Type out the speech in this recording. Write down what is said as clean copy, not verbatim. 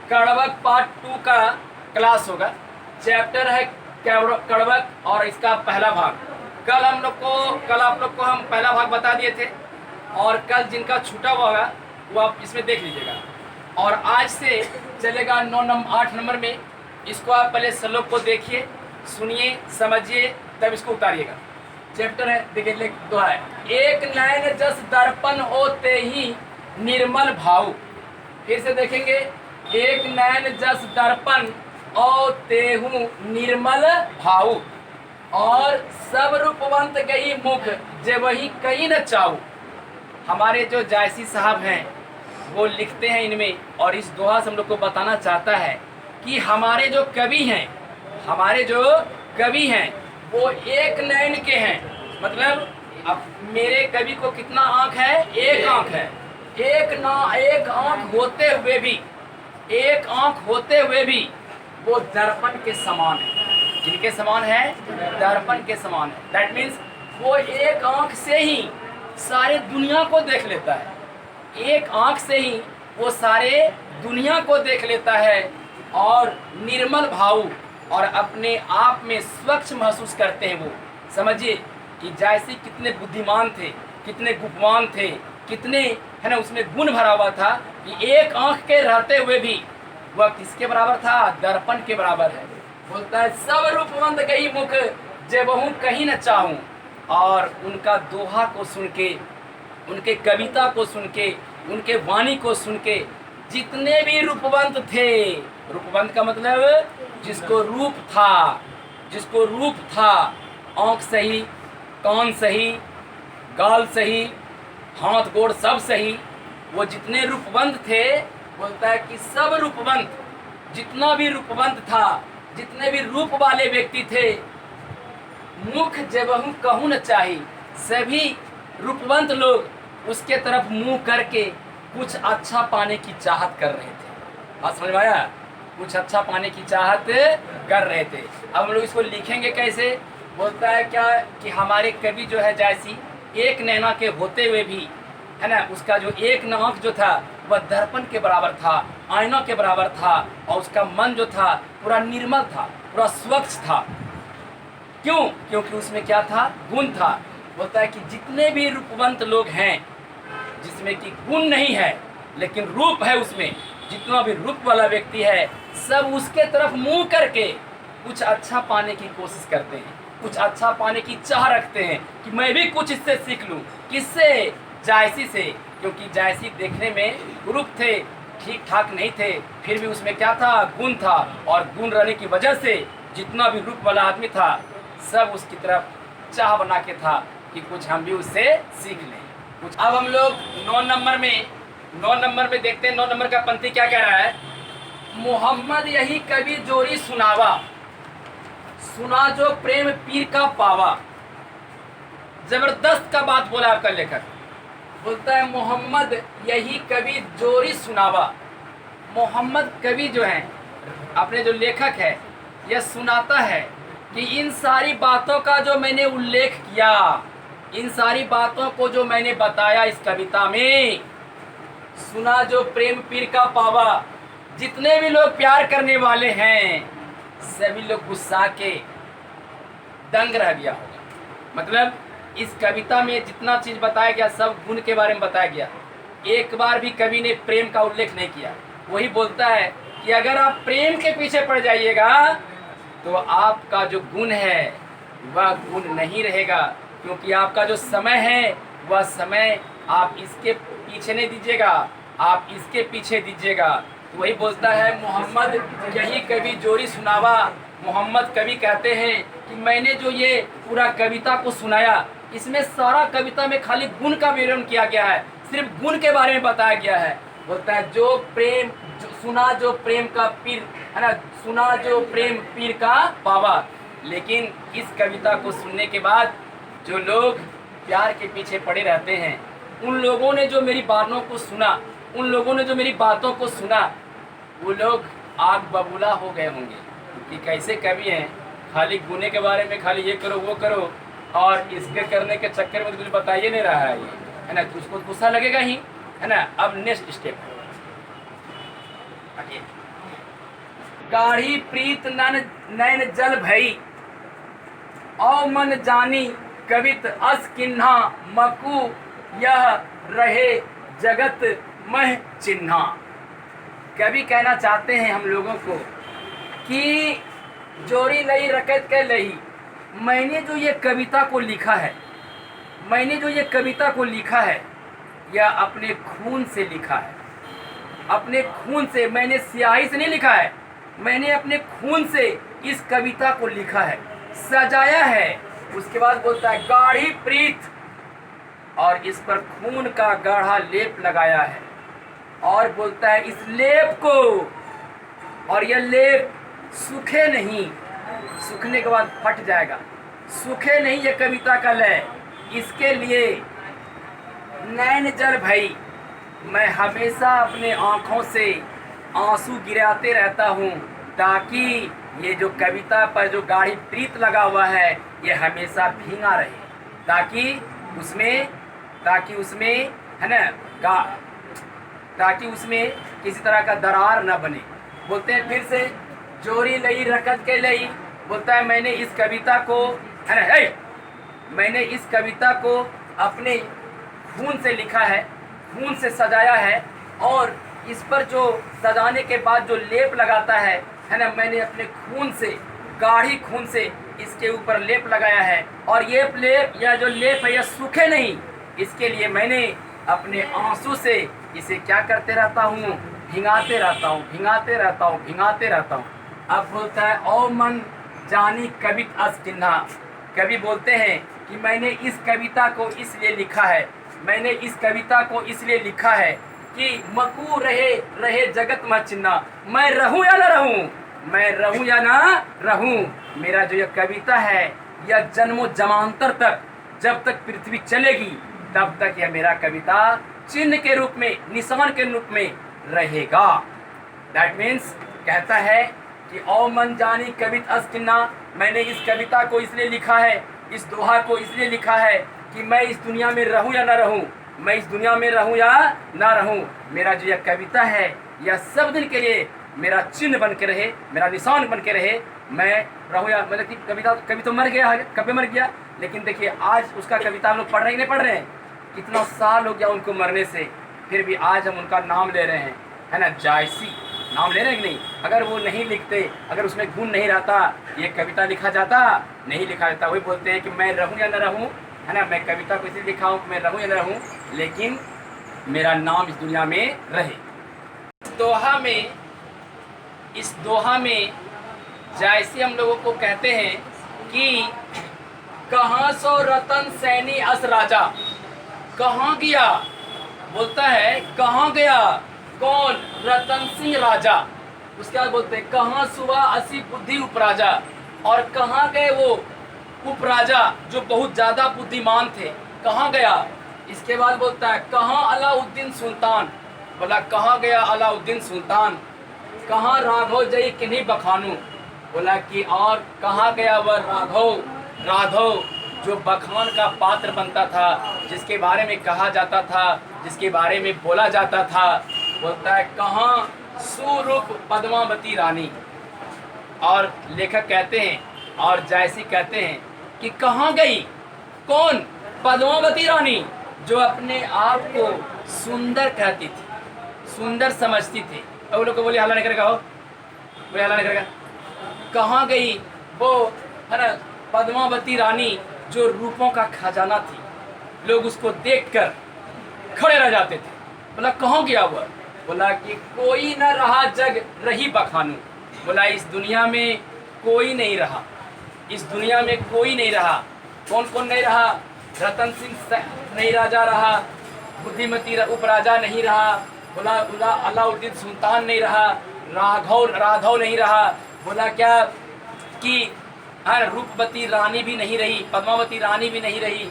कड़वक part 2 का class होगा। Chapter है कड़वक और इसका पहला भाग। कल आप लोग को हम पहला भाग बता दिए थे, और कल जिनका छूटा हुआ होगा वो आप इसमें देख लीजिएगा। और आज से चलेगा 8 नंबर में। इसको आप पहले श्लोक को देखिए, सुनिए, समझिए, तब इसको उतारिएगा। चैप्टर है, देखिए लेख दोहा है, एक नयन जस दर्पण होते ही निर्मल भाव। फिर से देखेंगे, एक नयन जस दर्पण और तेहू निर्मल भाव, और सब रूपवंत गई मुख जे वही कहीं न चाऊ। हमारे जो जायसी साहब हैं वो लिखते हैं इनमें, और इस दोहा से हम लोग को बताना चाहता है कि हमारे जो कवि हैं वो एक नयन के हैं। मतलब अब मेरे कवि को कितना आँख है? एक आँख है। एक आँख होते हुए भी वो दर्पण के समान है। किनके समान है? दर्पण के समान है। दैट मीन्स वो एक आँख से ही सारे दुनिया को देख लेता है। एक आँख से ही वो सारे दुनिया को देख लेता है, और निर्मल भाव और अपने आप में स्वच्छ महसूस करते हैं वो। समझिए कि जैसे कितने बुद्धिमान थे, कितने गुपवान थे, कितने है ना उसमें गुण भरा हुआ था कि एक आँख के रहते हुए भी वह किसके बराबर था? दर्पण के बराबर है। बोलता है सब रूपवंत गई मुख जे बहु कहीं न चाहूं। और उनका दोहा को सुन के, उनके कविता को सुन के, उनके वाणी को सुन के जितने भी रूपवंत थे, रूपवंत का मतलब जिसको रूप था, आँख सही, कान सही, गाल सही, हाथ गोड़ सब सही, वो जितने रूपवंत थे, बोलता है कि सब रूपवंत, जितना भी रूपवंत था, जितने भी रूप वाले व्यक्ति थे, मुख जबहु कहूँ न चाही, सभी रूपवंत लोग उसके तरफ मुंह करके कुछ अच्छा पाने की चाहत कर रहे थे। बात समझ में आया? कुछ अच्छा पाने की चाहत कर रहे थे। अब हम लोग इसको लिखेंगे कैसे? बोलता है क्या कि हमारे कवि जो है जैसी एक नैना के होते हुए भी है ना, उसका जो एक नाक जो था वह दर्पण के बराबर था, आईना के बराबर था, और उसका मन जो था पूरा निर्मल था, पूरा स्वच्छ था। क्यों? क्योंकि उसमें क्या था? गुण था। बोलता है कि जितने भी रूपवंत लोग हैं, जिसमें कि गुण नहीं है लेकिन रूप है, उसमें जितना भी रूप वाला व्यक्ति है, सब उसके तरफ मुंह करके कुछ अच्छा पाने की कोशिश करते हैं, कुछ अच्छा पाने की चाह रखते हैं कि मैं भी कुछ इससे सीख लूं। किससे? जायसी से। क्योंकि जायसी देखने में रूप थे, ठीक ठाक नहीं थे, फिर भी उसमें क्या था? गुण था। और गुण रहने की वजह से जितना भी रूप वाला आदमी था, सब उसकी तरफ चाह बना के था कि कुछ हम भी उससे सीख लें कुछ। अब हम लोग 9 नंबर में देखते हैं। 9 नंबर का पंक्ति क्या कह रहा है? मोहम्मद यही कवि जोरी सुनावा, सुना जो प्रेम पीर का पावा। जबरदस्त का बात बोला आपका लेखक। बोलता है मोहम्मद यही कवि जोरी सुनावा। मोहम्मद कवि जो है, अपने जो लेखक है, यह सुनाता है कि इन सारी बातों का जो मैंने उल्लेख किया, इन सारी बातों को जो मैंने बताया इस कविता में, सुना जो प्रेम पीर का पावा, जितने भी लोग प्यार करने वाले हैं सभी लोग गुस्सा के दंग रह गया होगा। मतलब इस कविता में जितना चीज बताया गया सब गुण के बारे में बताया गया। एक बार भी कवि ने प्रेम का उल्लेख नहीं किया। वही बोलता है कि अगर आप प्रेम के पीछे पड़ जाइएगा तो आपका जो गुण है वह गुण नहीं रहेगा, क्योंकि आपका जो समय है वह समय आप इसके पीछे नहीं दीजिएगा, आप इसके पीछे दीजिएगा। तो वही बोलता है मोहम्मद यही कवि जोरी सुनावा। मोहम्मद कवि कहते हैं कि मैंने जो ये पूरा कविता को सुनाया, इसमें सारा कविता में खाली गुण का विवरण किया गया है, सिर्फ गुण के बारे में बताया गया है। बोलता है सुना जो प्रेम का पीर है ना, सुना जो प्रेम पीर का पावा। लेकिन इस कविता को सुनने के बाद जो लोग प्यार के पीछे पड़े रहते हैं, उन लोगों ने जो मेरी बातों को सुना, वो लोग आग बबूला हो गए होंगे कि कैसे कवि हैं, खाली गुने के बारे में खाली ये करो वो करो, और इसके करने के चक्कर में तो कुछ बताइए नहीं रहा है ये, है ना। तो उसको गुस्सा लगेगा ही, है ना। अब नेक्स्ट स्टेप आगे। गाढ़ी प्रीत नैन जल भई, औ मन जानी कवित अस किन्हा, मकु यह रहे जगत मह चिन्हा। कवि कहना चाहते हैं हम लोगों को कि जोरी लई रकत के लई, मैंने जो ये कविता को लिखा है, मैंने जो ये कविता को लिखा है, यह अपने खून से लिखा है। अपने खून से, मैंने स्याही से नहीं लिखा है, मैंने अपने खून से इस कविता को लिखा है, सजाया है। उसके बाद बोलता है गाढ़ी प्रीत, और इस पर खून का गाढ़ा लेप लगाया है। और बोलता है इस लेप को, और यह लेप सूखे नहीं, सूखने के बाद फट जाएगा, सूखे नहीं ये कविता का लय। इसके लिए नैन जल भई, मैं हमेशा अपने आँखों से आंसू गिराते रहता हूँ, ताकि ये जो कविता पर जो गाढ़ी प्रीत लगा हुआ है ये हमेशा भींगा रहे, ताकि उसमें है ना, ताकि उसमें किसी तरह का दरार न बने। बोलते हैं फिर से, जोरी लई रकत के लई, बोलता है मैंने इस कविता को, है ना, मैंने इस कविता को अपने खून से लिखा है, खून से सजाया है, और इस पर जो सजाने के बाद जो लेप लगाता है ना, मैंने अपने खून से, गाढ़ी खून से इसके ऊपर लेप लगाया है। और ये लेप, यह जो लेप है यह सूखे नहीं, इसके लिए मैंने अपने आंसू से इसे क्या करते रहता हूँ, भिंगाते रहता हूँ, भिंगाते रहता हूँ, भिंगाते रहता हूँ। अब बोलता है ओ मन जानी कवित अस किन्हा, कवि बोलते हैं कि मैंने इस कविता को इसलिए लिखा है, मैंने इस कविता को इसलिए लिखा है कि मकू रहे जगत मह चिन्हा, मैं रहूं या ना रहूं, मैं रहूं या ना रहूं, मेरा जो यह कविता है यह जन्मों जमांतर तक, जब तक पृथ्वी चलेगी तब तक यह मेरा कविता चिन्ह के रूप में, निशान के रूप में रहेगा। दैट मीन्स कहता है कि ओ मन जानी कवित अस किन्हा, मैंने इस कविता को इसलिए लिखा है, इस दोहा को इसलिए लिखा है कि मैं इस दुनिया में रहूं या ना रहूं, मैं इस दुनिया में रहूं या ना रहूं, मेरा जो यह कविता है यह सब दिन के लिए मेरा चिन्ह बन के रहे, मेरा निशान बन के रहे। मैं रहूं या, मतलब कि कवि तो मर गया, कभी मर गया, लेकिन देखिए आज उसका कविता हम लोग पढ़ रहे हैं, नहीं पढ़ रहे हैं, कितना साल हो गया उनको मरने से, फिर भी आज हम उनका नाम ले रहे हैं, है ना, जायसी नाम ले रहे हैं कि नहीं। अगर वो नहीं लिखते, अगर उसमें गुण नहीं रहता, ये कविता लिखा जाता, नहीं लिखा जाता। वही बोलते हैं कि मैं रहूं या ना रहूं, है ना, मैं कविता को इसलिए लिखा हूँ, मैं रहूं या ना रहूं, लेकिन मेरा नाम इस दुनिया में रहे। इस दोहा में जैसे हम लोगों को कहते हैं कि कहाँ सो रतन सैनी अस राजा, कहाँ गया, बोलता है कहाँ गया कौन, रतन सिंह राजा। उसके बाद बोलते हैं कहाँ सुबह असी बुद्धि उपराजा, और कहाँ गए वो उपराजा जो बहुत ज़्यादा बुद्धिमान थे, कहाँ गया। इसके बाद बोलता है कहाँ अलाउद्दीन सुल्तान, बोला कहाँ गया अलाउद्दीन सुल्तान, कहाँ राघव जय किन्हीं बखानू, बोला कि और कहाँ गया वह राघव जो बखान का पात्र बनता था, जिसके बारे में कहा जाता था, जिसके बारे में बोला जाता था। बोलता है कहाँ सुरूप पद्मावती रानी, और लेखक कहते हैं और जैसी कहते हैं कि कहाँ गई कौन, पद्मावती रानी, जो अपने आप को सुंदर कहती थी, सुंदर समझती थी। और लोग को बोले हल्ला नहीं करेगा, हो बोले हल्ला नहीं करेगा, कहाँ गई वो, है ना, पद्मावती रानी जो रूपों का खजाना थी, लोग उसको देखकर खड़े रह जाते थे। बोला कहाँ गया हुआ, बोला कि कोई न रहा जग रही बखानू, बोला इस दुनिया में कोई नहीं रहा, इस दुनिया में कोई नहीं रहा। कौन कौन नहीं रहा, रतन सिंह नहीं राजा रहा, बुद्धिमती उपराजा नहीं रहा, बोला अलाउद्दीन सुल्तान नहीं रहा, राघव नहीं रहा, बोला क्या कि रूपवती रानी भी नहीं रही, पद्मावती रानी भी नहीं रही,